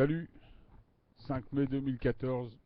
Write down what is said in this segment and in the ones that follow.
Salut, 5 mai 2014.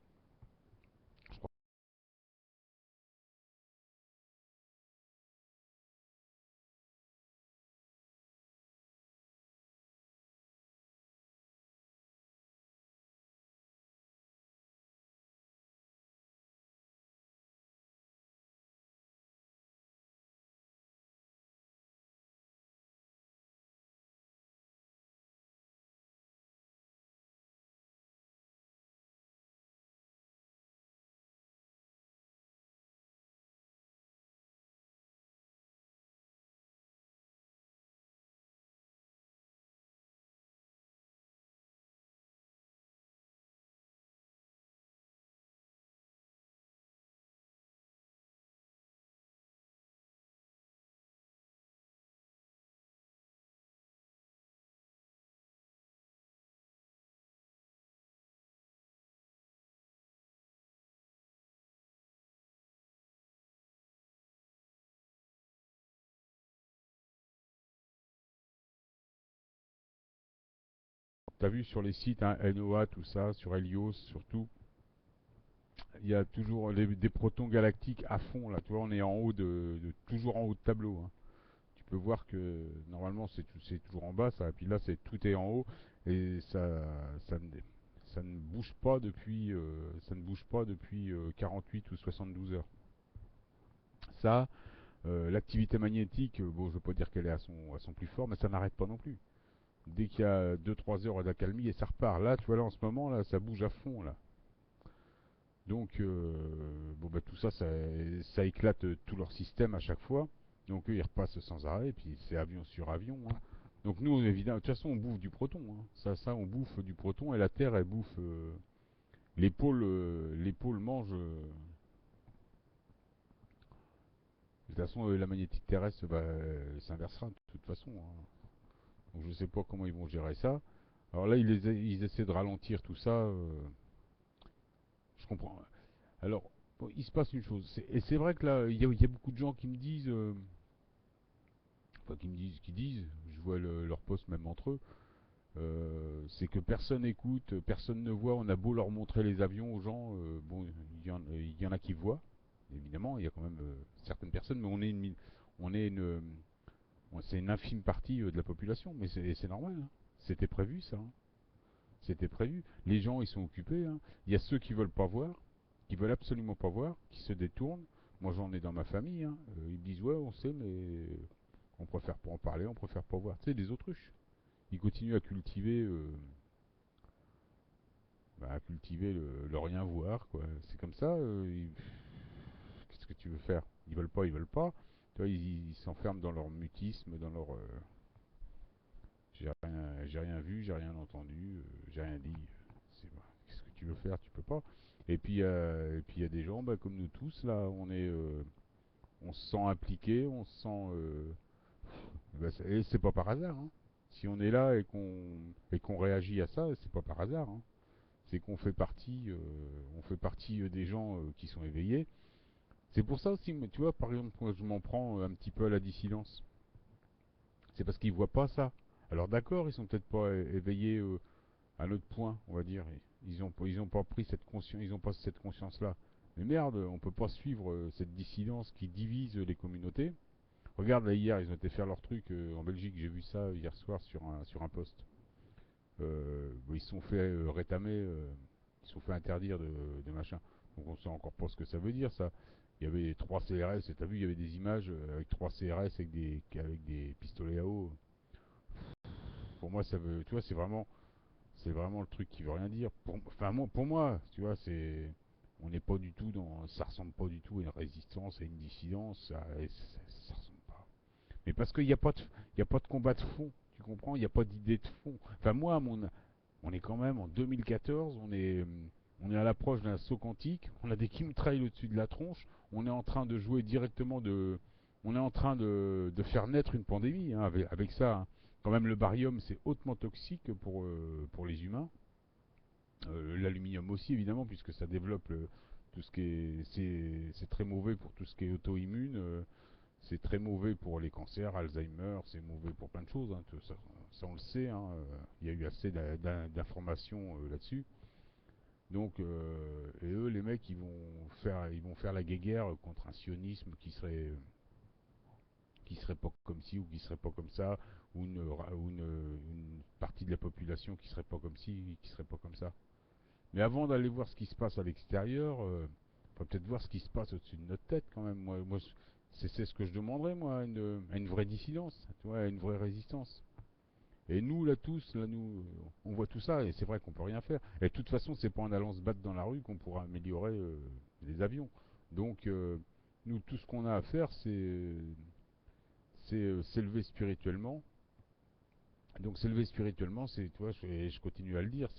T'as vu sur les sites, hein, NOAA, tout ça, sur Helios surtout, il y a toujours des protons galactiques à fond là. Tu vois, on est en haut toujours en haut de tableau, hein. Tu peux voir que normalement c'est toujours en bas ça, et puis là tout est en haut et ça, ne, ça ne bouge pas depuis 48 ou 72 heures. Ça, l'activité magnétique, bon, je veux pas dire qu'elle est à son plus fort, mais ça n'arrête pas non plus. Dès qu'il y a 2-3 heures d'accalmie et ça repart. Là, tu vois, là en ce moment, là, ça bouge à fond là. Donc, bon, bah, tout ça, ça éclate tout leur système à chaque fois. Donc, eux, ils repassent sans arrêt, et puis c'est avion sur avion, hein. Donc, nous, évidemment, de toute façon, on bouffe du proton, hein. On bouffe du proton, et la Terre, elle bouffe. Les pôles mangent. De toute façon, la magnétique terrestre bah, s'inversera de toute façon, hein. Donc, je sais pas comment ils vont gérer ça. Alors là, ils essaient de ralentir tout ça. Je comprends. Alors, bon, il se passe une chose. Et c'est vrai que là, il y a beaucoup de gens qui me disent, enfin qui disent, je vois leurs posts même entre eux, c'est que personne écoute, personne ne voit. On a beau leur montrer les avions aux gens, bon, il y en a qui voient, évidemment. Il y a quand même certaines personnes, mais on est c'est une infime partie de la population, mais c'est normal, hein. C'était prévu ça, hein. C'était prévu. Les gens, ils sont occupés, hein. Il y a ceux qui veulent pas voir, qui veulent absolument pas voir, qui se détournent. Moi, j'en ai dans ma famille, hein. Ils me disent, ouais, on sait, mais on préfère pas en parler, on préfère pas voir. Tu sais, des autruches. Ils continuent à cultiver le rien voir, quoi. C'est comme ça. Qu'est-ce que tu veux faire? Ils veulent pas, ils veulent pas. Tu vois, ils s'enferment dans leur mutisme, dans leur. J'ai rien vu, j'ai rien entendu, j'ai rien dit. Bah, qu'est-ce que tu veux faire? Tu peux pas. Et puis il y a des gens, bah, comme nous tous là, on se sent impliqué, on se sent, bah, et c'est pas par hasard, hein. Si on est là et qu'on réagit à ça, c'est pas par hasard, hein. C'est qu'on fait partie, on fait partie des gens qui sont éveillés. C'est pour ça aussi, tu vois, par exemple, quand je m'en prends un petit peu à la dissidence, c'est parce qu'ils voient pas ça. Alors d'accord, ils sont peut-être pas éveillés à notre point, on va dire. Ils ont pas pris cette conscience, ils ont pas cette conscience-là. Mais merde, on peut pas suivre cette dissidence qui divise les communautés. Regarde là hier, ils ont été faire leur truc en Belgique. J'ai vu ça hier soir sur un post. Ils se sont fait rétamer, ils se sont fait interdire de machin. Donc on sait encore pas ce que ça veut dire ça. Il y avait 3 CRS, et t'as vu, il y avait des images avec 3 CRS avec des pistolets à eau. Pour moi, ça veut, tu vois, c'est vraiment le truc qui veut rien dire. Enfin, moi, pour moi, tu vois, on n'est pas du tout ça ressemble pas du tout à une résistance, à une dissidence, ça ressemble pas. Mais parce qu'il n'y a pas il y a pas de combat de fond, tu comprends? Il n'y a pas d'idée de fond. Enfin, moi, on est quand même en 2014, on est à l'approche d'un saut quantique, on a des chemtrails au-dessus de la tronche, on est en train de jouer directement on est en train de faire naître une pandémie, hein, avec ça, hein. Quand même, le barium, c'est hautement toxique pour les humains. L'aluminium aussi, évidemment, puisque ça développe tout ce qui est. C'est très mauvais pour tout ce qui est auto-immune. C'est très mauvais pour les cancers, Alzheimer, c'est mauvais pour plein de choses, hein, tout ça, ça on le sait, hein, il y a eu assez d'informations là-dessus. Donc, et eux, les mecs, ils vont faire la guéguerre contre un sionisme qui serait pas comme ci ou qui serait pas comme ça, une partie de la population qui serait pas comme ci, qui serait pas comme ça. Mais avant d'aller voir ce qui se passe à l'extérieur, faut peut-être voir ce qui se passe au-dessus de notre tête quand même. C'est ce que je demanderais moi, à une vraie dissidence, tu vois, à une vraie résistance. Et nous là tous, là nous, on voit tout ça et c'est vrai qu'on peut rien faire. Et de toute façon, c'est pas en allant se battre dans la rue qu'on pourra améliorer les avions. Donc nous, tout ce qu'on a à faire, c'est s'élever spirituellement. Donc s'élever spirituellement, c'est, tu vois, je continue à le dire,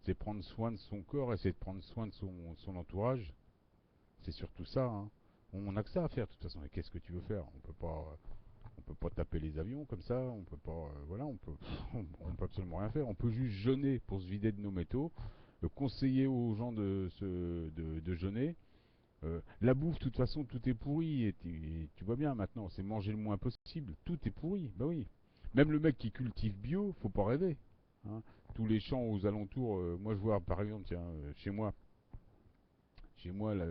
c'est prendre soin de son corps et c'est de prendre soin de son entourage. C'est surtout ça, hein. On a que ça à faire de toute façon. Et qu'est-ce que tu veux faire? On peut pas taper les avions comme ça. On peut pas, voilà, on peut absolument rien faire. On peut juste jeûner pour se vider de nos métaux, conseiller aux gens de jeûner. La bouffe, de toute façon, tout est pourri. Et tu vois bien maintenant, c'est manger le moins possible. Tout est pourri. Bah oui. Même le mec qui cultive bio, faut pas rêver, hein. Tous les champs aux alentours, moi je vois par exemple, tiens, chez moi là,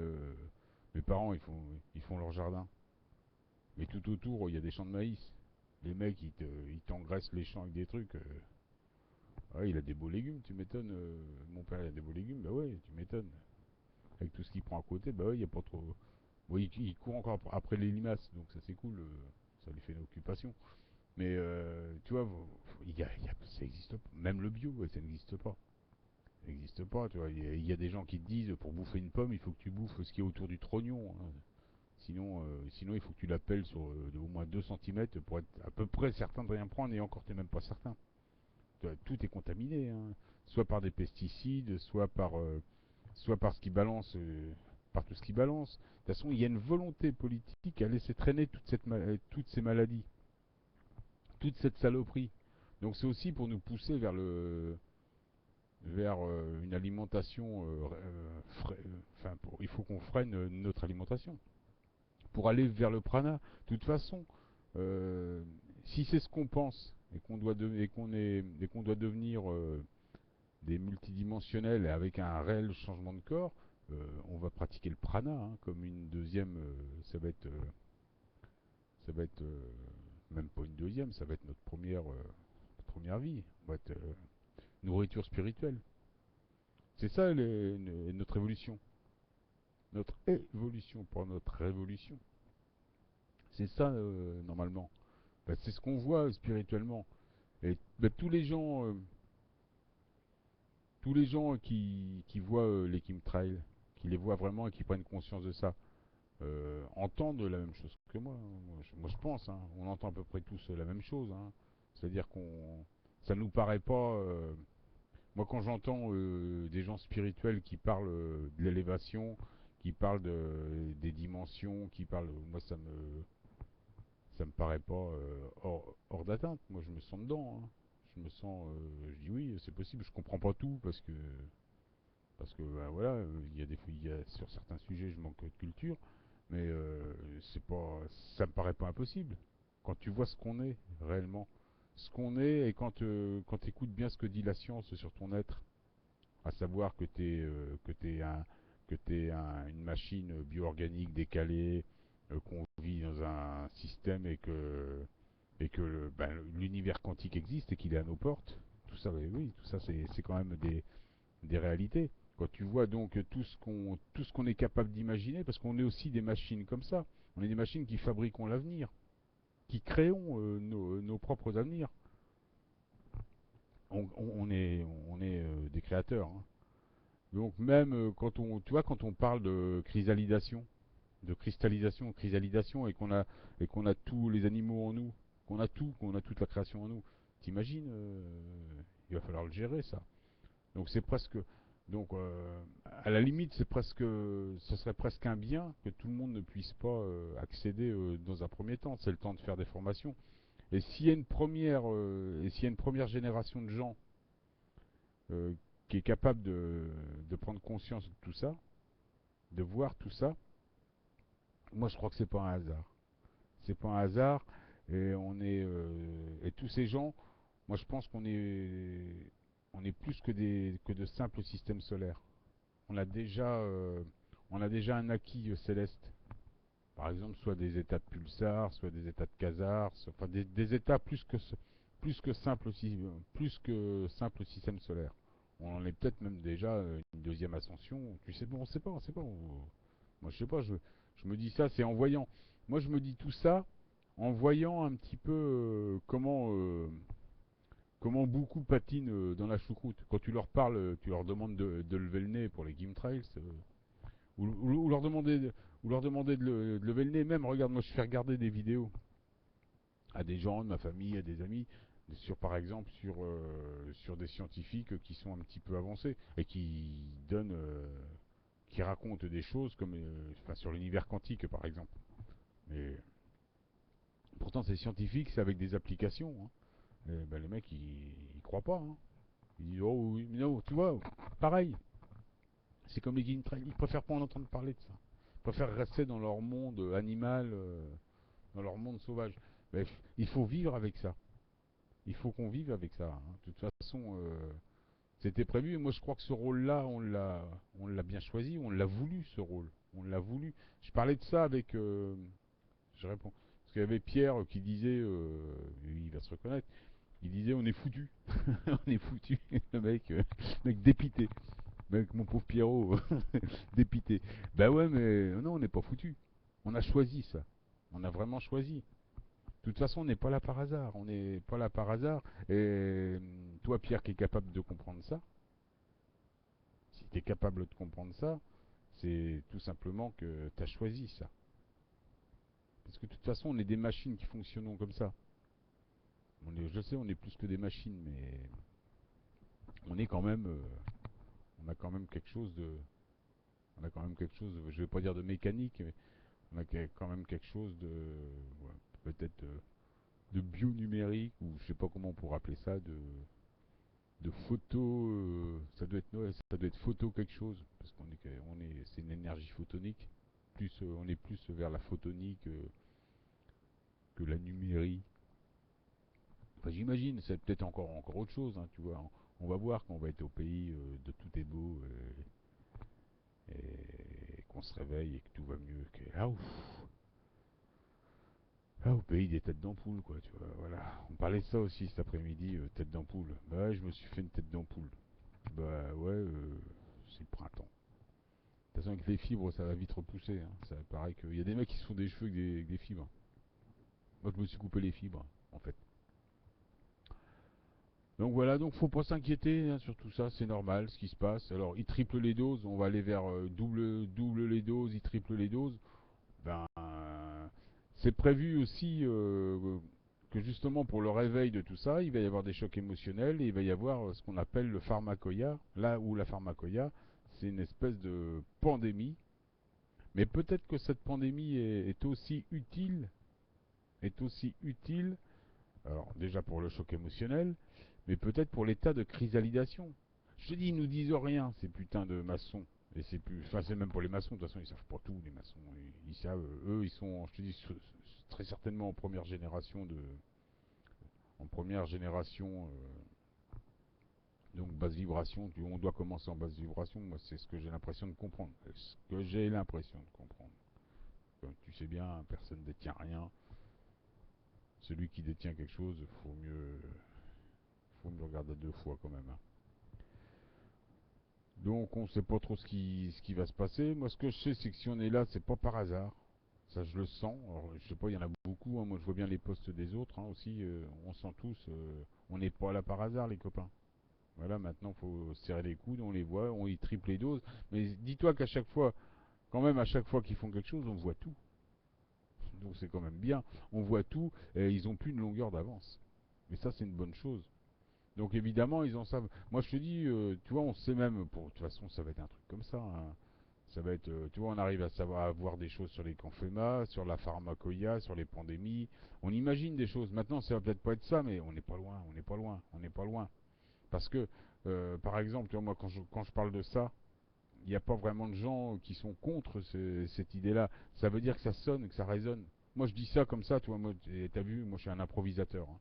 mes parents ils font leur jardin. Mais tout autour, il y a des champs de maïs. Les mecs, ils t'engraissent les champs avec des trucs. Ouais, il a des beaux légumes, tu m'étonnes. Mon père, il a des beaux légumes, bah ouais, tu m'étonnes. Avec tout ce qu'il prend à côté, bah ouais, il y a pas trop. Oui, il court encore après les limaces, donc ça c'est cool, ça lui fait une occupation. Mais tu vois, ça existe pas. Même le bio, ouais, ça n'existe pas. Ça n'existe pas, tu vois. Il y a des gens qui te disent pour bouffer une pomme, il faut que tu bouffes ce qui est autour du trognon, hein. Sinon, il faut que tu l'appelles sur au moins 2 centimètres pour être à peu près certain de rien prendre et encore, t'es même pas certain. Tout est contaminé, hein. Soit par des pesticides, soit par ce qui balance, par tout ce qui balance. De toute façon, il y a une volonté politique à laisser traîner toutes ces maladies, toute cette saloperie. Donc c'est aussi pour nous pousser vers une alimentation, enfin, il faut qu'on freine notre alimentation pour aller vers le prana. De toute façon, euh, si c'est ce qu'on pense et qu'on doit devenir des multidimensionnels avec un réel changement de corps, on va pratiquer le prana, hein, comme une deuxième. Ça va être même pas une deuxième, ça va être notre première vie. On va être nourriture spirituelle. C'est ça notre évolution. Notre évolution, pas notre révolution. C'est ça normalement. Bah, c'est ce qu'on voit spirituellement. Et bah, tous les gens qui voient les chemtrails, qui les voient vraiment et qui prennent conscience de ça, entendent la même chose que moi, hein. Moi, je pense, hein, on entend à peu près tous la même chose, hein. C'est-à-dire ça nous paraît pas. Moi, quand j'entends des gens spirituels qui parlent de l'élévation, qui parlent des dimensions, qui parlent, moi, ça me paraît pas hors d'atteinte. Moi, je me sens dedans, hein. Je me sens, je dis oui, c'est possible. Je comprends pas tout parce que ben, voilà, il y a sur certains sujets, je manque de culture, mais c'est pas, ça me paraît pas impossible. Quand tu vois ce qu'on est réellement, ce qu'on est, et quand tu écoutes bien ce que dit la science sur ton être, à savoir que t'es une machine bio-organique décalée, qu'on vit dans un système et que ben, l'univers quantique existe et qu'il est à nos portes. Tout ça, oui, tout ça, c'est quand même des réalités. Quand tu vois donc tout ce qu'on est capable d'imaginer, parce qu'on est aussi des machines comme ça. On est des machines qui fabriquons l'avenir, qui créons nos propres avenirs. On est des créateurs, hein. Donc même tu vois, quand on parle de cristallisation, et qu'on a tous les animaux en nous, qu'on a toute la création en nous, t'imagines, il va falloir le gérer ça. Donc c'est presque, donc à la limite, ce serait presque un bien que tout le monde ne puisse pas accéder dans un premier temps. C'est le temps de faire des formations. Et s'il y a une première génération de gens euh, qui est capable de prendre conscience de tout ça, de voir tout ça, moi je crois que c'est pas un hasard. c'est pas un hasard. Et et tous ces gens, moi je pense on est plus que de simples systèmes solaires. On a déjà, euh, on a déjà un acquis céleste. Par exemple, soit des états de pulsar, soit des états de quasar, enfin des états plus que simple système solaire. On en est peut-être même déjà une deuxième ascension. Tu sais, bon, on sait pas, on sait pas. Moi, je sais pas. Je me dis ça, c'est en voyant. Moi, je me dis tout ça en voyant un petit peu comment beaucoup patinent dans la choucroute. Quand tu leur parles, tu leur demandes de lever le nez pour les Gimtrails, ou leur demander de lever le nez. Même, regarde, moi je fais regarder des vidéos à des gens de ma famille, à des amis, par exemple sur des scientifiques qui sont un petit peu avancés et qui racontent des choses comme enfin, sur l'univers quantique par exemple. Mais pourtant c'est scientifique, c'est avec des applications. Hein. Et, ben, les mecs ils croient pas. Hein. Ils disent oh oui, mais non, tu vois, pareil. C'est comme les Guintrails, ils préfèrent pas en entendre parler de ça. Ils préfèrent rester dans leur monde animal, dans leur monde sauvage. Bref, il faut vivre avec ça. Il faut qu'on vive avec ça. Hein. De toute façon, c'était prévu. Et moi, je crois que ce rôle-là, on l'a bien choisi. On l'a voulu, ce rôle. On l'a voulu. Je parlais de ça avec. Je réponds. Parce qu'il y avait Pierre qui disait, il va se reconnaître, il disait on est foutu. On est foutu. Le mec dépité. Mec, mon pauvre Pierrot, dépité. Bah ouais, mais non, on n'est pas foutu. On a choisi ça. On a vraiment choisi. De toute façon, on n'est pas là par hasard. On n'est pas là par hasard. Et toi, Pierre, qui est capable de comprendre ça, si tu es capable de comprendre ça, c'est tout simplement que tu as choisi ça. Parce que de toute façon, on est des machines qui fonctionnent comme ça. Je sais, on est plus que des machines, mais on est quand même, on a quand même quelque chose de, on a quand même quelque chose, je vais pas dire de mécanique, mais on a quand même quelque chose de, ouais, peut-être de bio-numérique, ou je sais pas comment on pourrait appeler ça, de photo, ça doit être photo quelque chose, parce c'est une énergie photonique. On est plus vers la photonique que la numérique. Enfin, j'imagine, c'est peut-être encore autre chose, hein, tu vois. On va voir quand on va être au pays de tout est beau et qu'on se réveille et que tout va mieux. Au pays des têtes d'ampoule, quoi, tu vois. Voilà. On parlait de ça aussi cet après-midi, tête d'ampoule. Bah ouais, je me suis fait une tête d'ampoule. Bah ouais, c'est le printemps. De toute façon, avec les fibres, ça va vite repousser. Hein. Ça paraît qu'il y a des mecs qui se font des cheveux avec des fibres. Moi, je me suis coupé les fibres, en fait. Donc voilà, donc faut pas s'inquiéter hein, sur tout ça, c'est normal ce qui se passe. Alors, ils triplent les doses, on va aller vers double les doses, ils triplent les doses. Ben, c'est prévu aussi que justement pour le réveil de tout ça, il va y avoir des chocs émotionnels et il va y avoir ce qu'on appelle le pharmacoïa. Là où la pharmacoïa, c'est une espèce de pandémie. Mais peut-être que cette pandémie est aussi utile, alors déjà pour le choc émotionnel, mais peut-être pour l'état de chrysalidation. Je te dis, ils nous disent rien, ces putains de maçons. Et c'est plus, enfin c'est même pour les maçons, de toute façon ils savent pas tout les maçons. Ils savent, eux ils sont, je te dis, très certainement en première génération, donc basse vibration. On doit commencer en basse vibration. Moi c'est ce que j'ai l'impression de comprendre. Ce que j'ai l'impression de comprendre. Comme tu sais bien, personne ne détient rien. Celui qui détient quelque chose, faut mieux regarder deux fois quand même. Hein. Donc on sait pas trop ce qui va se passer. Moi ce que je sais c'est que si on est là, c'est pas par hasard. Ça je le sens. Alors, je sais pas, il y en a beaucoup. Hein. Moi je vois bien les posts des autres hein, aussi. On sent tous. On n'est pas là par hasard les copains. Voilà, maintenant faut serrer les coudes, on les voit, on y triple les doses. Mais dis-toi qu'à chaque fois, quand même à chaque fois qu'ils font quelque chose, on voit tout. Donc c'est quand même bien. On voit tout et ils ont plus une longueur d'avance. Mais ça c'est une bonne chose. Donc évidemment, ils en savent. Moi, je te dis, tu vois, on sait même, de toute façon, ça va être un truc comme ça. Hein. Ça va être, tu vois, on arrive à savoir à voir des choses sur les camphémas, sur la pharmacoïa, sur les pandémies. On imagine des choses. Maintenant, ça va peut-être pas être ça, mais on n'est pas loin, on n'est pas loin, on n'est pas loin. Parce que, par exemple, tu vois, moi, quand je parle de ça, il n'y a pas vraiment de gens qui sont contre cette idée-là. Ça veut dire que ça sonne, que ça résonne. Moi, je dis ça comme ça, toi. Moi, t'as vu, moi, je suis un improvisateur, hein.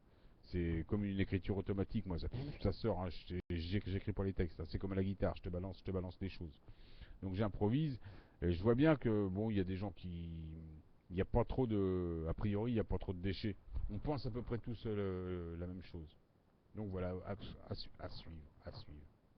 C'est comme une écriture automatique, moi, ça sort, hein. J'écris pas les textes, hein. C'est comme à la guitare, je te balance des choses. Donc j'improvise, et je vois bien que, bon, il y a des gens qui... Il n'y a pas trop de... A priori, il n'y a pas trop de déchets. On pense à peu près tous la même chose. Donc voilà, à suivre, à suivre.